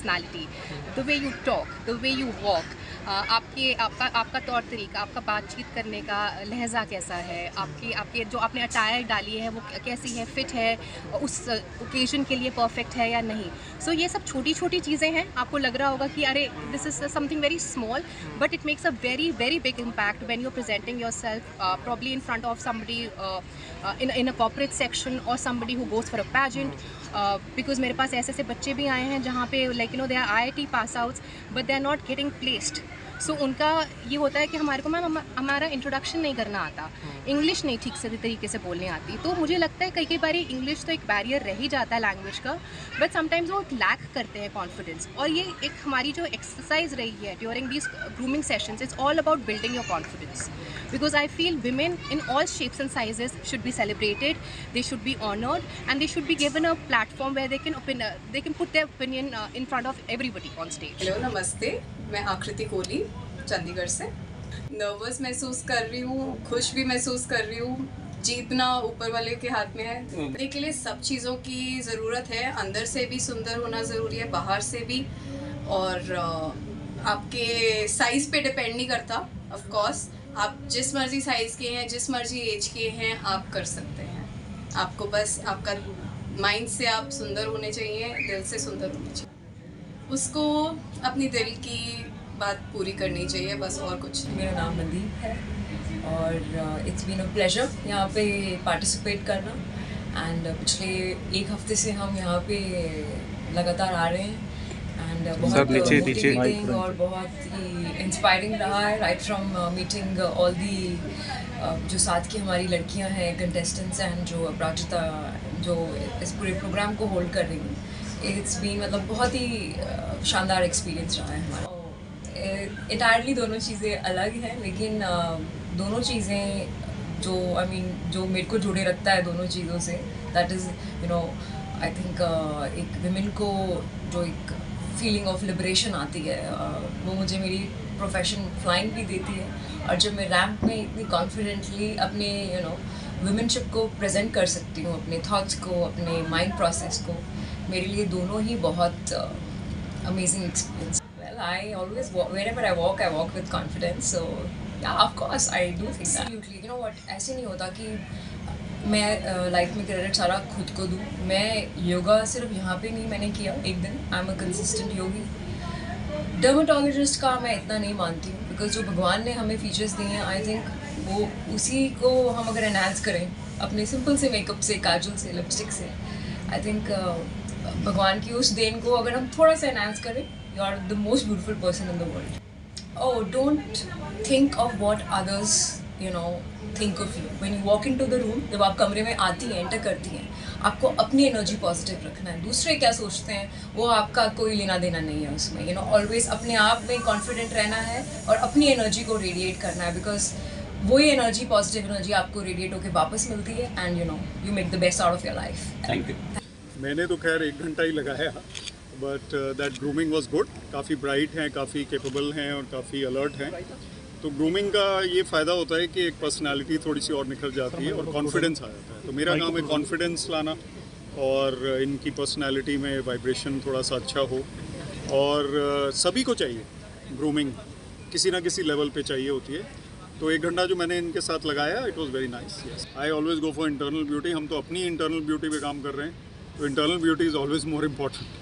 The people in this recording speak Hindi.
Personality, the way you talk, the way you walk, आपका तौर तरीका, आपका बातचीत करने का लहजा कैसा है, आपके जो आपने अटायर डाली है वो कैसी है, फिट है, उस ओकेजन के लिए परफेक्ट है या नहीं। सो ये सब छोटी छोटी चीज़ें हैं। आपको लग रहा होगा कि अरे this is something very small, but it makes a very very big impact when you are presenting yourself probably in front of somebody in a corporate section or somebody who goes for a pageant. Because मेरे पास ऐसे बच्चे भी आए हैं जहाँ पे like you know they are IIT pass outs but they are not getting placed. सो उनका ये होता है कि हमारे को मैम हमारा इंट्रोडक्शन नहीं करना आता, इंग्लिश नहीं ठीक से तरीके से बोलने आती। तो मुझे लगता है कई बार इंग्लिश तो एक बैरियर रह ही जाता है लैंग्वेज का, बट समटाइम्स वो लैक करते हैं कॉन्फिडेंस। और ये एक हमारी जो एक्सरसाइज रही है during these grooming sessions, it's all about building your confidence, because I feel women in all shapes and sizes should be celebrated, they should be honored, and they should be given a platform where they can put their opinion in front of everybody on stage. Hello नमस्ते, मैं आकृति कोहली चंडीगढ़ से। नर्वस महसूस कर रही हूँ, खुश भी महसूस कर रही हूँ। जीतना ऊपर वाले के हाथ में है। करने के लिए सब चीज़ों की ज़रूरत है, अंदर से भी सुंदर होना ज़रूरी है, बाहर से भी। और आपके साइज़ पे डिपेंड नहीं करता। ऑफ कोर्स आप जिस मर्जी साइज़ के हैं, जिस मर्जी एज के हैं, आप कर सकते हैं। आपको बस आपका माइंड से आप सुंदर होने चाहिए, दिल से सुंदर होने चाहिए। उसको अपनी दिल की बात पूरी करनी चाहिए, बस और कुछ। मेरा नाम मनदीप है और इट्स बीन अ प्लेजर यहाँ पे पार्टिसिपेट करना। एंड पिछले एक हफ्ते से हम यहाँ पे लगातार आ रहे हैं एंड बहुत मोटिवेटिंग और बहुत ही इंस्पायरिंग रहा है। Right from meeting all the जो साथ की हमारी लड़कियाँ हैं, कंटेस्टेंट्स हैं, जो अपराजिता जो इस पूरे प्रोग्राम को होल्ड कर रही हैं। इट्स बीन मतलब बहुत ही शानदार एक्सपीरियंस रहा है हमारा। इंटायरली दोनों चीज़ें अलग हैं, लेकिन दोनों चीज़ें जो जो मेरे को जुड़े रखता है दोनों चीज़ों से, दैट इज़ आई थिंक एक विमेन को जो एक फीलिंग ऑफ लिबरेशन आती है, वो मुझे मेरी प्रोफेशन फ्लाइंग भी देती है। और जब मैं रैम्प में इतनी कॉन्फिडेंटली अपने वुमेनशिप को प्रेजेंट कर सकती हूँ, अपने थॉट्स को, अपने माइंड प्रोसेस को, मेरे लिए दोनों ही बहुत amazing experience. I always walk, wherever I walk with confidence. So yeah, of course I do think that. Absolutely. You know what? ऐसे नहीं होता कि मैं लाइफ में क्रेडिट सारा खुद को दूँ। मैं योगा सिर्फ यहाँ पे नहीं मैंने किया एक दिन। I am a consistent Yogi. Dermatologist का मैं इतना नहीं मानती हूँ, बिकॉज जो भगवान ने हमें फीचर्स दिए हैं, आई थिंक वो उसी को हम अगर एनहांस करें अपने सिंपल से मेकअप से, काजल से, लिपस्टिक से, आई थिंक भगवान की उस देन को अगर हम थोड़ा सा एनहांस करें, you are the most beautiful person in the world. Oh, don't think of what others think of you. When you walk into the room, जब आप कमरे में आती हैं, एंटर करती हैं, आपको अपनी एनर्जी पॉजिटिव रखना है। दूसरे क्या सोचते हैं वो आपका कोई लेना देना नहीं है उसमें। ऑलवेज अपने आप में कॉन्फिडेंट रहना है और अपनी एनर्जी को रेडिएट करना है, बिकॉज वही एनर्जी, पॉजिटिव एनर्जी आपको रेडिएट होकर वापस मिलती है and you make the best out of your life. Thank you. मैंने तो खैर 1 घंटा ही लगाया, but that grooming was good. काफ़ी ब्राइट हैं, काफ़ी कैपेबल हैं और काफ़ी अलर्ट हैं। तो ग्रूमिंग का ये फ़ायदा होता है कि एक पर्सनालिटी थोड़ी सी और निखर जाती है और कॉन्फिडेंस आ जाता है। तो मेरा काम है कॉन्फिडेंस लाना और इनकी पर्सनालिटी में वाइब्रेशन थोड़ा सा अच्छा हो। और सभी को चाहिए ग्रूमिंग, किसी ना किसी लेवल पे चाहिए होती है। तो 1 घंटा जो मैंने इनके साथ लगाया, it was very nice. Yes, I always go for internal beauty. हम तो अपनी इंटरनल ब्यूटी पे काम कर रहे हैं, तो internal beauty is always more important.